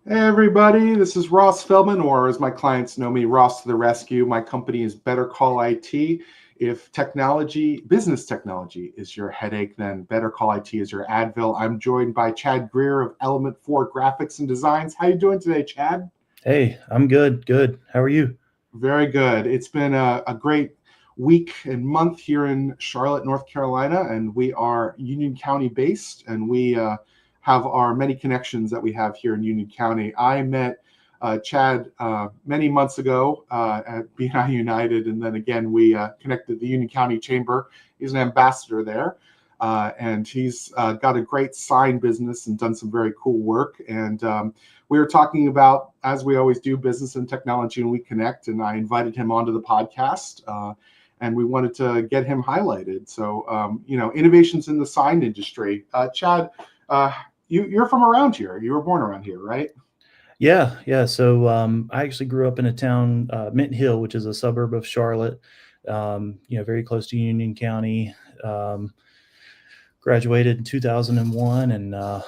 Hey everybody, this is Ross Feldman, or as my clients know me, Ross to the rescue. My company is Better Call IT. If business technology is your headache, then Better Call IT is your Advil. I'm joined by Chad Greer of Element4 Graphics and Designs. How you doing today, Chad? Hey, I'm good. Good. How are you? Very good. It's been a great week and month here in Charlotte, North Carolina, and we are Union County based, and we have our many connections that we have here in Union County. I met Chad many months ago at BNI United, and then again we connected at the Union County Chamber. He's an ambassador there, and he's got a great sign business and done some very cool work. And we were talking about, as we always do, business and technology, and we connect. And I invited him onto the podcast, and we wanted to get him highlighted. So, innovations in the sign industry. Chad, you're from around here. You were born around here, right? Yeah. So I actually grew up in a town, Mint Hill, which is a suburb of Charlotte. Very close to Union County. Graduated in 2001, and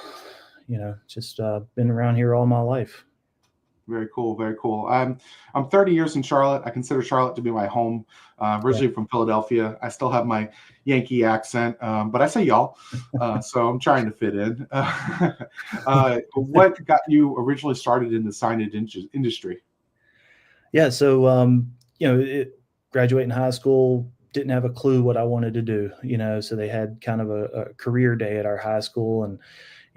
just been around here all my life. Very cool, very cool. I'm 30 years in Charlotte. I consider Charlotte to be my home. Yeah. Originally from Philadelphia. I still have my Yankee accent, but I say y'all, so I'm trying to fit in. What got you originally started in the signage industry? Yeah. Graduating high school, didn't have a clue what I wanted to do. So they had kind of a career day at our high school, and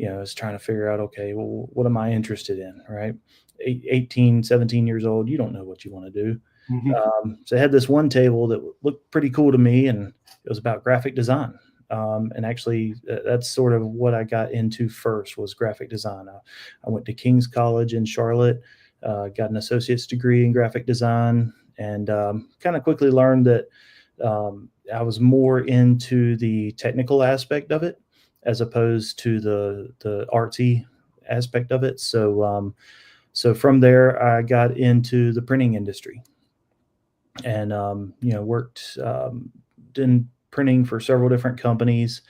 I was trying to figure out, okay, well, what am I interested in, right? 18, 17 years old, you don't know what you want to do. Mhm. So I had this one table that looked pretty cool to me, and it was about graphic design. And actually, that's sort of what I got into first was graphic design. I went to King's College in Charlotte, got an associate's degree in graphic design, and kind of quickly learned that I was more into the technical aspect of it as opposed to the artsy aspect of it. So from there, I got into the printing industry, and worked in printing for several different companies.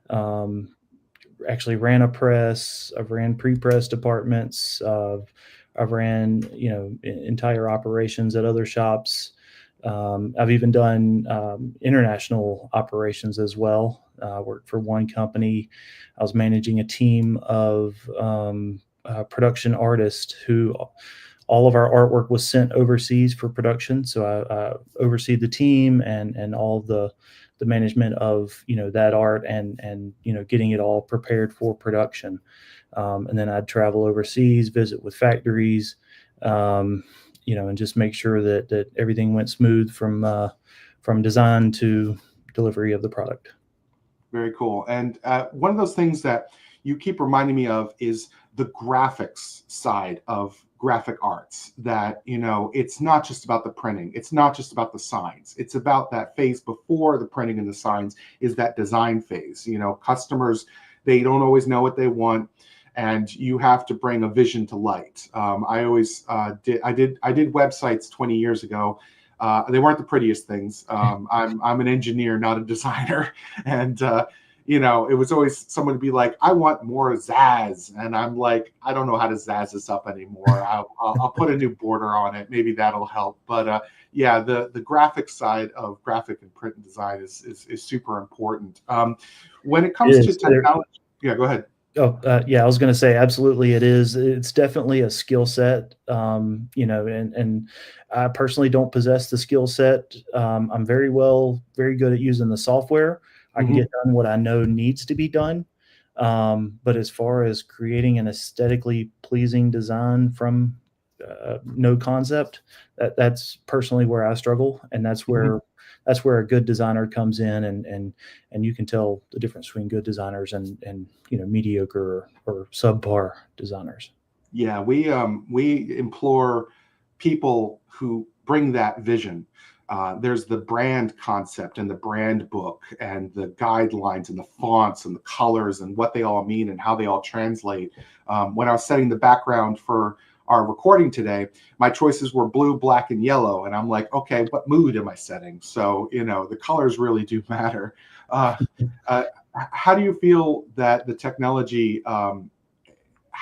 Um, Actually ran a press. I've ran pre-press departments. I've ran entire operations at other shops. I've even done international operations as well. Worked for one company. I was managing a team of production artists who all of our artwork was sent overseas for production. So I oversee the team and all the management of that art and getting it all prepared for production. And then I'd travel overseas, visit with factories, and just make sure that everything went smooth from design to delivery of the product. Very cool. And one of those things that you keep reminding me of is the graphics side of graphic arts. That, it's not just about the printing, it's not just about the signs, it's about that phase before the printing and the signs is that design phase. Customers, they don't always know what they want, and you have to bring a vision to light. I always I did websites 20 years ago. They weren't the prettiest things. I'm an engineer, not a designer, and it was always someone to be like, "I want more zazz," and I'm like, "I don't know how to zazz this up anymore. I'll put a new border on it. Maybe that'll help." But yeah, the graphic side of graphic and print and design is super important. When it It comes to is. technology, yeah, go ahead. Yeah, I was going to say absolutely it is. It's definitely a skill set, and I personally don't possess the skill set. I'm very good at using the software. I can Hmm. get done what I know needs to be done. But as far as creating an aesthetically pleasing design from no concept, that's personally where I struggle, and Hmm. that's where a good designer comes in, and you can tell the difference between good designers and mediocre or subpar designers. Yeah, we implore people who bring that vision. There's the brand concept and the brand book and the guidelines and the fonts and the colors and what they all mean and how they all translate. When I was setting the background for our recording today, my choices were blue, black, and yellow, and I'm like, okay, what mood am I setting? So the colors really do matter. Uh, how do you feel that the technology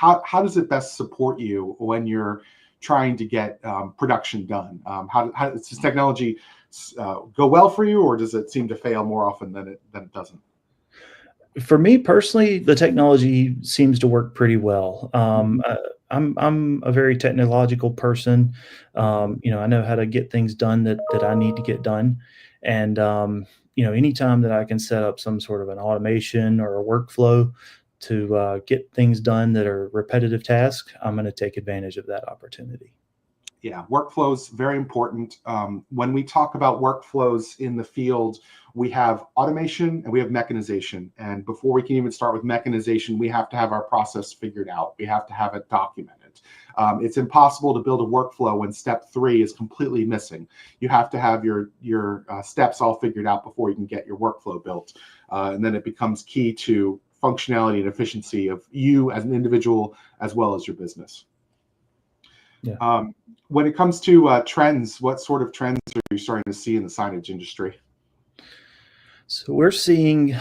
how does it best support you when you're trying to get production done? How does this technology go well for you, or does it seem to fail more often than it doesn't? For me personally, the technology seems to work pretty well. I'm a very technological person. I know how to get things done that I need to get done, and anytime that I can set up some sort of an automation or a workflow to get things done that are repetitive tasks, I'm going to take advantage of that opportunity. Yeah, workflows, very important. When we talk about workflows in the field, we have automation and we have mechanization. And before we can even start with mechanization, we have to have our process figured out. We have to have it documented. It's impossible to build a workflow when step 3 is completely missing. You have to have your steps all figured out before you can get your workflow built. And then it becomes key to functionality and efficiency of you as an individual, as well as your business. Yeah. When it comes to trends, what sort of trends are you starting to see in the signage industry? So we're seeing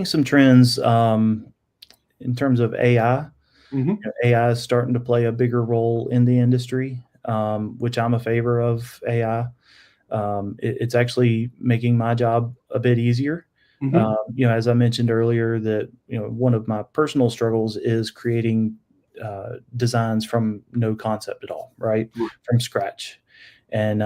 some trends in terms of AI. Mm-hmm. AI is starting to play a bigger role in the industry, which I'm a favor of AI. It's actually making my job a bit easier. Mm-hmm. As I mentioned earlier, that one of my personal struggles is creating designs from no concept at all, right, from scratch. And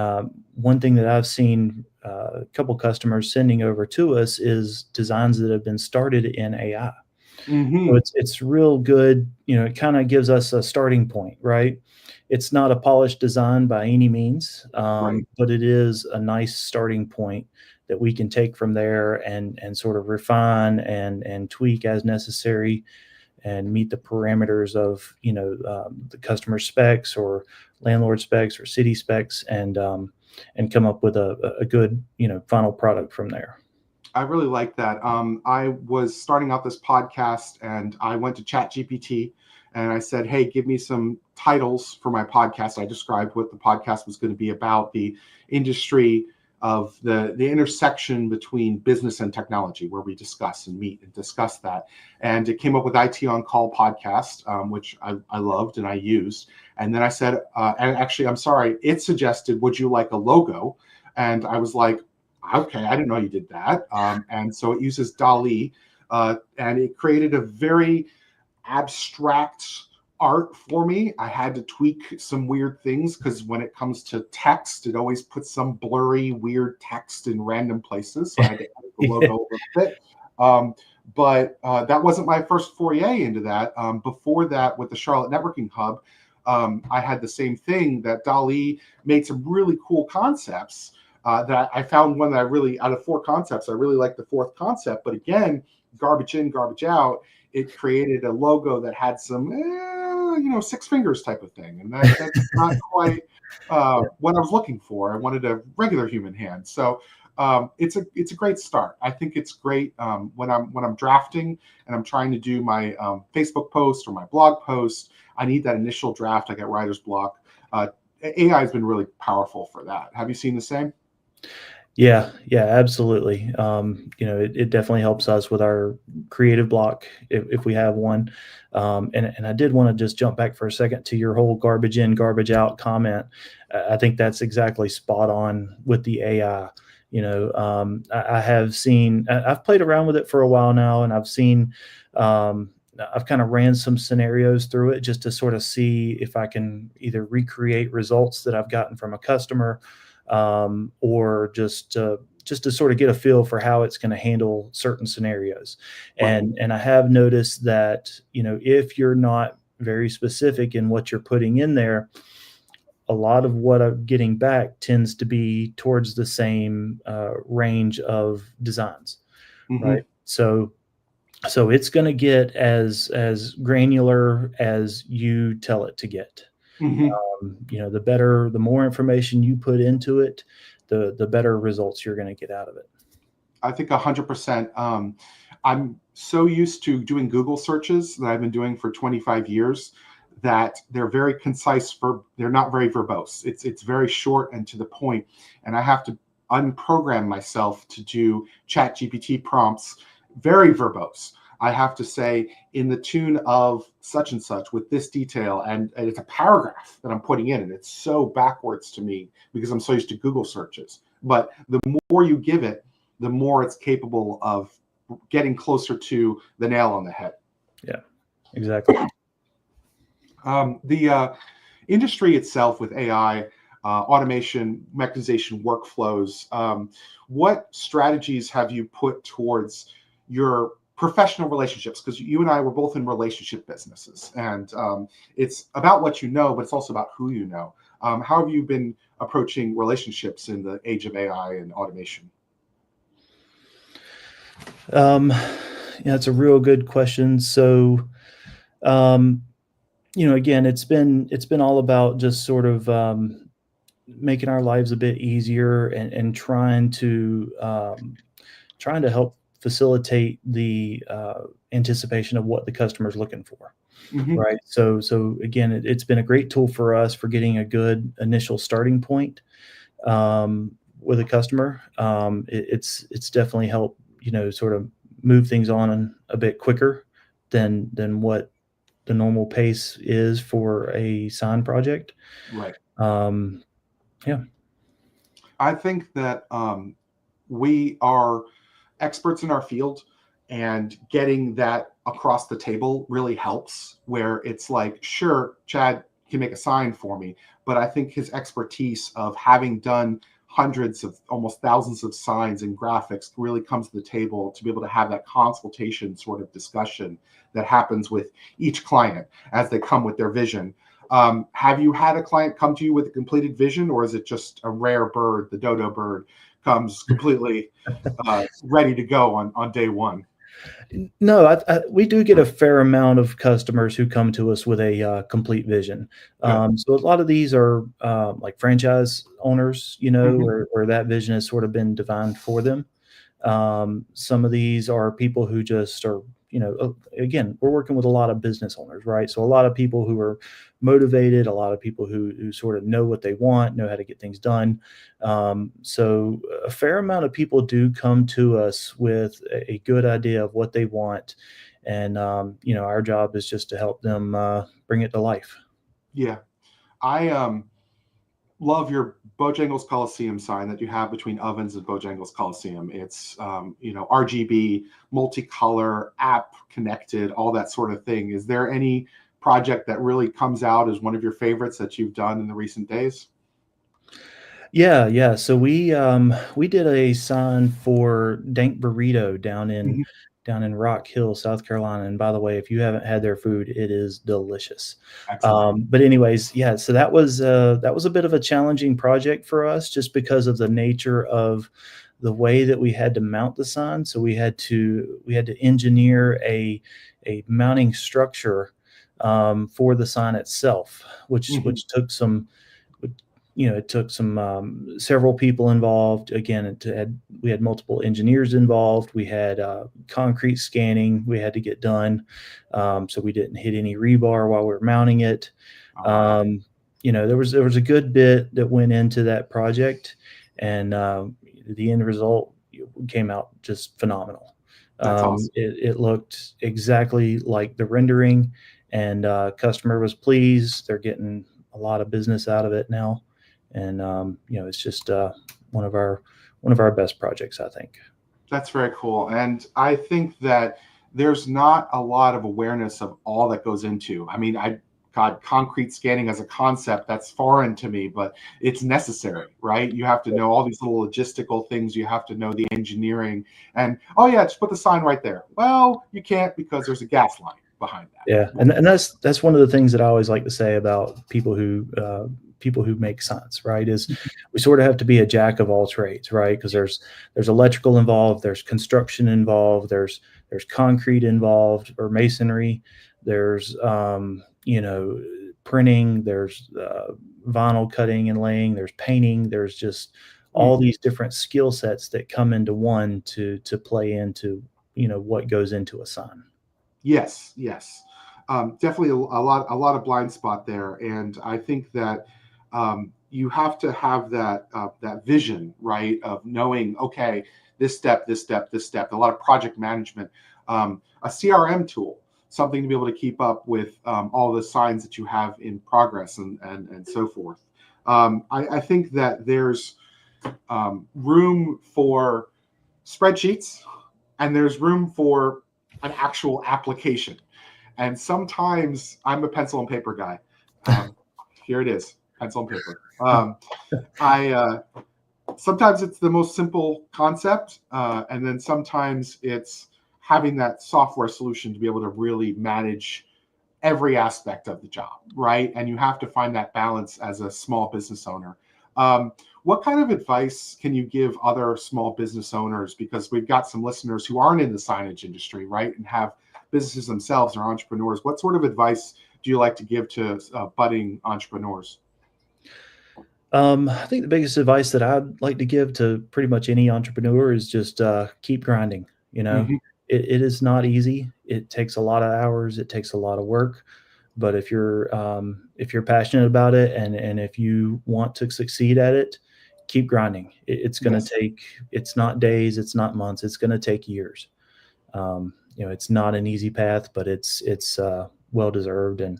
one thing that I've seen a couple customers sending over to us is designs that have been started in AI. Mm-hmm. So it's real good. It kind of gives us a starting point, right? It's not a polished design by any means, Right. but it is a nice starting point that we can take from there and sort of refine and tweak as necessary and meet the parameters of the customer specs or landlord specs or city specs and come up with a good final product from there. I really like that. I was starting out this podcast and I went to ChatGPT and I said, hey, give me some titles for my podcast. I described what the podcast was going to be about, the industry of the intersection between business and technology, where we discuss and meet and discuss that. And it came up with IT on Call podcast, which I loved and I used. And then I said, and actually, I'm sorry, it suggested, would you like a logo? And I was like, okay, I didn't know you did that. And so it uses DALL-E, and it created a very abstract art for me. I had to tweak some weird things because when it comes to text, it always puts some blurry, weird text in random places. So I had to edit the logo a little bit. But that wasn't my first foray into that. Before that, with the Charlotte Networking Hub, I had the same thing, that DALL-E made some really cool concepts. That I found one that I really, out of 4 concepts, I really liked the 4th concept. But again, garbage in, garbage out. It created a logo that had some, 6 fingers type of thing, and that's not quite what I was looking for. I wanted a regular human hand. So it's a great start. I think it's great when I'm drafting and I'm trying to do my Facebook post or my blog post. I need that initial draft. I get writer's block. AI has been really powerful for that. Have you seen the same? Yeah, absolutely. It definitely helps us with our creative block if we have one. And I did want to just jump back for a second to your whole garbage in, garbage out comment. I think that's exactly spot on with the AI. I have seen, I've played around with it for a while now, and I've seen, I've kind of ran some scenarios through it just to sort of see if I can either recreate results that I've gotten from a customer, or just to sort of get a feel for how it's going to handle certain scenarios. And I have noticed that, if you're not very specific in what you're putting in there, a lot of what I'm getting back tends to be towards the same range of designs, Mm-hmm. right? So it's going to get as granular as you tell it to get. Mm-hmm. The more information you put into it, the better results you're going to get out of it. I think 100%. I'm so used to doing Google searches that I've been doing for 25 years that they're very concise. They're not very verbose. It's very short and to the point. And I have to unprogram myself to do ChatGPT prompts very verbose. I have to say in the tune of such and such with this detail, and it's a paragraph that I'm putting in, and it's so backwards to me because I'm so used to Google searches. But the more you give it, the more it's capable of getting closer to the nail on the head. Yeah, exactly. The industry itself with AI, automation, mechanization, workflows, what strategies have you put towards your professional relationships? Because you and I were both in relationship businesses, and it's about what you know, but it's also about who you know. How have you been approaching relationships in the age of AI and automation? Yeah, it's a real good question. So, again, it's been all about just sort of making our lives a bit easier and trying to help facilitate the anticipation of what the customer's looking for. Mm-hmm. Right. So again, it's been a great tool for us for getting a good initial starting point with a customer. It's definitely helped, sort of move things on a bit quicker than what the normal pace is for a sign project. Right. Yeah. I think that we are experts in our field, and getting that across the table really helps, where it's like, sure, Chad can make a sign for me, but I think his expertise of having done hundreds of almost thousands of signs and graphics really comes to the table to be able to have that consultation sort of discussion that happens with each client as they come with their vision. Have you had a client come to you with a completed vision, or is it just a rare bird, the dodo bird, comes completely ready to go on day one? No, we do get a fair amount of customers who come to us with a complete vision. Good. So a lot of these are like franchise owners, Mhm. where that vision has sort of been defined for them. Some of these are people who just are, again, we're working with a lot of business owners, right? So a lot of people who are motivated, a lot of people who sort of know what they want, know how to get things done. So a fair amount of people do come to us with a good idea of what they want. And, our job is just to help them bring it to life. Yeah. I love your Bojangles Coliseum sign that you have between Ovens and Bojangles Coliseum. It's RGB, multicolor, app connected, all that sort of thing. Is there any project that really comes out as one of your favorites that you've done in the recent days? Yeah, yeah. So we did a sign for Dank Burrito Mhm. down in Rock Hill, South Carolina. And by the way, if you haven't had their food, it is delicious. Excellent. But anyways, yeah. So that was a bit of a challenging project for us, just because of the nature of the way that we had to mount the sign. So we had to engineer a mounting structure for the sign itself, which Mhm. it took some several people involved. Again, we had multiple engineers involved. We had concrete scanning we had to get done, so we didn't hit any rebar while we were mounting it. All right. There was a good bit that went into that project, and the end result came out just phenomenal. That's awesome. It looked exactly like the rendering, and customer was pleased. They're getting a lot of business out of it now, and it's just one of our best projects, I think. That's very cool. And I think that there's not a lot of awareness of all that goes into. I mean, God, concrete scanning as a concept, that's foreign to me, but it's necessary, right? You have to know all these little logistical things. You have to know the engineering. And, oh, yeah, just put the sign right there. Well, you can't because there's a gas line behind that. Yeah, and that's one of the things that I always like to say about people who make signs, right? Is we sort of have to be a jack of all trades, right? Because there's electrical involved, there's construction involved, there's concrete involved or masonry, there's printing, there's vinyl cutting and laying, there's painting, there's just all these different skill sets that come into one to play into what goes into a sign. Yes, yes, definitely a lot of blind spot there, and I think that you have to have that vision, right, of knowing, okay, this step, this step, this step. A lot of project management. a CRM tool, something to be able to keep up with all the signs that you have in progress and so forth. I think that there's room for spreadsheets and there's room for an actual application. And sometimes I'm a pencil and paper guy. Here it is, pencil and paper. Sometimes it's the most simple concept, and then sometimes it's having that software solution to be able to really manage every aspect of the job, right? And you have to find that balance as a small business owner. What kind of advice can you give other small business owners? Because we've got some listeners who aren't in the signage industry, right? And have businesses themselves or entrepreneurs. What sort of advice do you like to give to budding entrepreneurs? I think the biggest advice that I'd like to give to pretty much any entrepreneur is just keep grinding. Mm-hmm. It is not easy. It takes a lot of hours. It takes a lot of work. But if you're passionate about it and if you want to succeed at it, keep grinding. It's going to take. It's not days. It's not months. It's going to take years. It's not an easy path, but it's well deserved and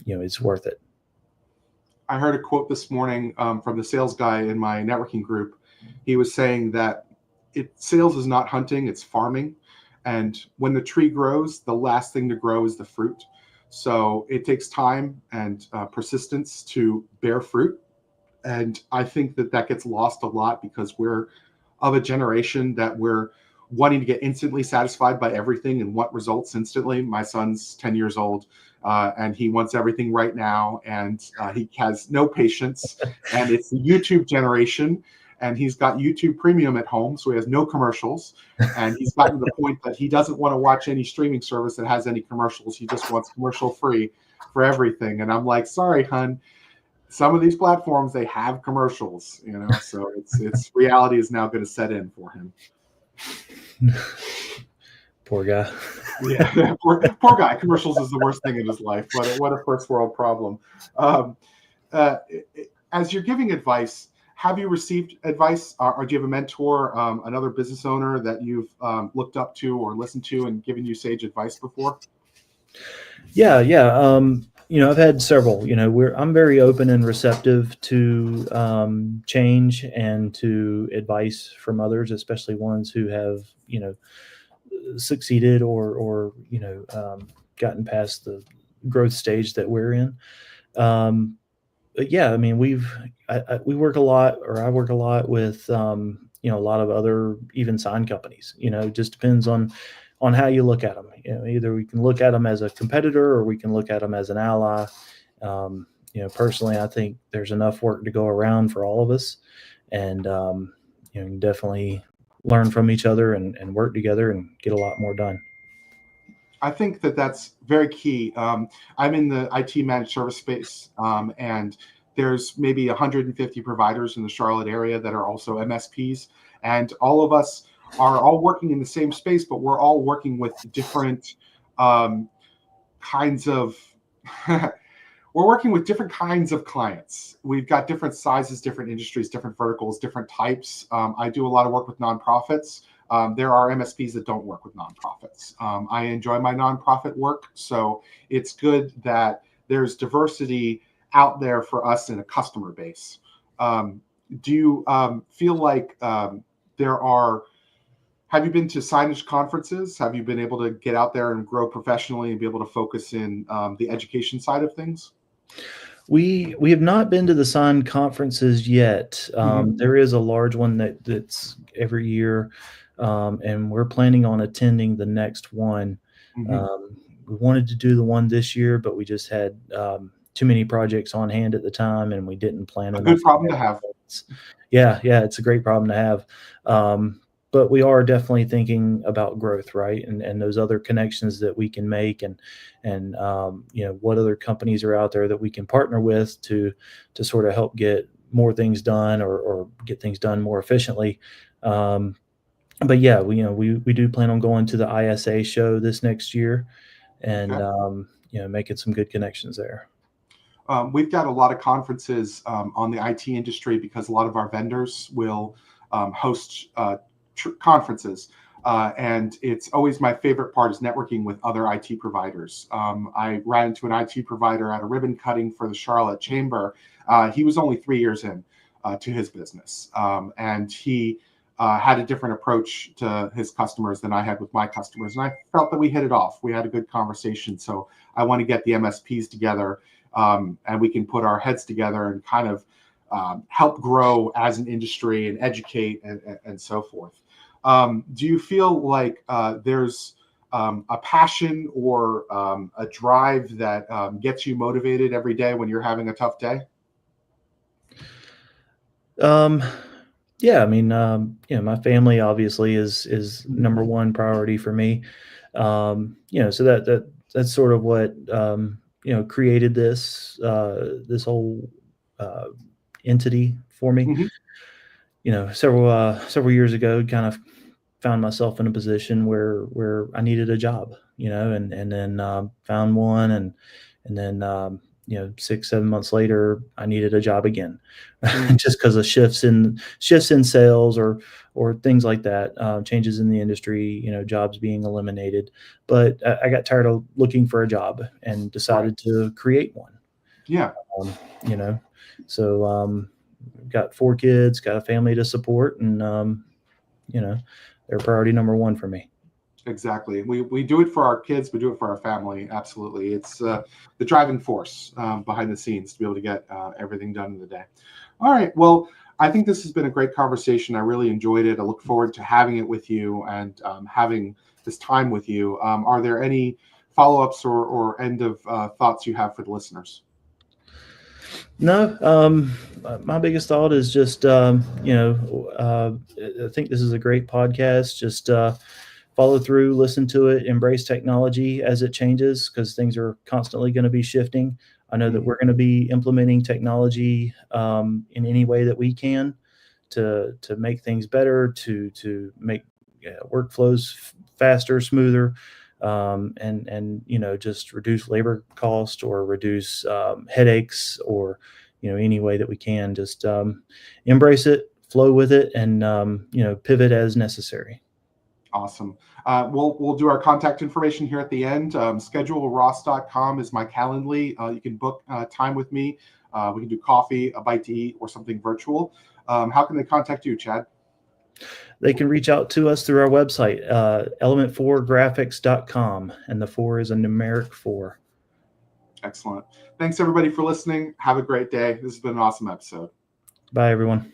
it's worth it. I heard a quote this morning from the sales guy in my networking group. He was saying that sales is not hunting, it's farming. And when the tree grows, the last thing to grow is the fruit. So it takes time and persistence to bear fruit. And I think that gets lost a lot because we're of a generation that we're wanting to get instantly satisfied by everything and want results instantly. My son's 10 years old. And he wants everything right now, and he has no patience. And it's the YouTube generation, and he's got YouTube Premium at home, so he has no commercials. And he's gotten to the point that he doesn't want to watch any streaming service that has any commercials. He just wants commercial free for everything. And I'm like, sorry, hun. Some of these platforms, they have commercials, so it's reality is now going to set in for him. Poor guy. Yeah, poor guy. Commercials is the worst thing in his life. What a first world problem. As you're giving advice, have you received advice, or do you have a mentor, another business owner that you've looked up to or listened to and given you sage advice before? Yeah. I've had several. I'm very open and receptive to change and to advice from others, especially ones who have succeeded or gotten past the growth stage that we're in. But yeah, I mean, we work a lot, or I work a lot with a lot of other even sign companies. It just depends on how you look at them. Either we can look at them as a competitor or we can look at them as an ally. Personally, I think there's enough work to go around for all of us, and you can definitely learn from each other and work together and get a lot more done. I think that's very key. I'm in the IT managed service space, and there's maybe 150 providers in the Charlotte area that are also MSPs, and all of us are all working in the same space, but we're all working with different kinds of we're working with different kinds of clients. We've got different sizes, different industries, different verticals, different types. I do a lot of work with nonprofits. There are MSPs that don't work with nonprofits. I enjoy my nonprofit work, so it's good that there's diversity out there for us in a customer base. Do you feel like have you been to signage conferences? Have you been able to get out there and grow professionally and be able to focus in the education side of things? We have not been to the sign conferences yet. There is a large one that's every year, and we're planning on attending the next one. We wanted to do the one this year, but we just had too many projects on hand at the time, and we didn't plan enough. A good problem to have. Yeah, it's a great problem to have. But we are definitely thinking about growth, right? And those other connections that we can make, and what other companies are out there that we can partner with to sort of help get more things done or get things done more efficiently. But yeah, we do plan on going to the ISA show this next year, and making some good connections there. We've got a lot of conferences on the IT industry because a lot of our vendors will host conferences. And it's always my favorite part is networking with other IT providers. I ran into an IT provider at a ribbon cutting for the Charlotte Chamber. He was only 3 years in to his business, and he had a different approach to his customers than I had with my customers. And I felt that we hit it off. We had a good conversation. So I want to get the MSPs together, and we can put our heads together and kind of help grow as an industry and educate and so forth. Do you feel like there's a passion or a drive that gets you motivated every day when you're having a tough day? Yeah, I mean, my family obviously is number one priority for me. So that's sort of what created this whole uh, entity for me. Hmm. Several years ago, kind of found myself in a position where I needed a job, and then found one, and then 6-7 months later, I needed a job again, Mm. just because of shifts in sales or things like that, changes in the industry, jobs being eliminated. But I got tired of looking for a job and Right. decided to create one. Yeah. Um, you know, so got 4 kids, got a family to support, and they're priority number one for me. Exactly. We do it for our kids. We do it for our family. Absolutely. It's the driving force behind the scenes to be able to get everything done in the day. All right. Well, I think this has been a great conversation. I really enjoyed it. I look forward to having it with you and having this time with you. Are there any follow-ups or end of thoughts you have for the listeners? No, my biggest thought is just, I think this is a great podcast. Just follow through, listen to it, embrace technology as it changes, because things are constantly going to be shifting. I know that Mhm. we're going to be implementing technology in any way that we can to make things better, to make workflows faster, smoother, and just reduce labor cost or reduce headaches, or any way that we can. Just embrace it, flow with it, and pivot as necessary. Awesome. We'll do our contact information here at the end. Scheduleross.com is my Calendly. You can book time with me. We can do coffee, a bite to eat, or something virtual. How can they contact you, Chad? They can reach out to us through our website, element4graphics.com, and the 4 is a numeric 4. Excellent. Thanks everybody for listening. Have a great day. This has been an awesome episode. Bye, everyone.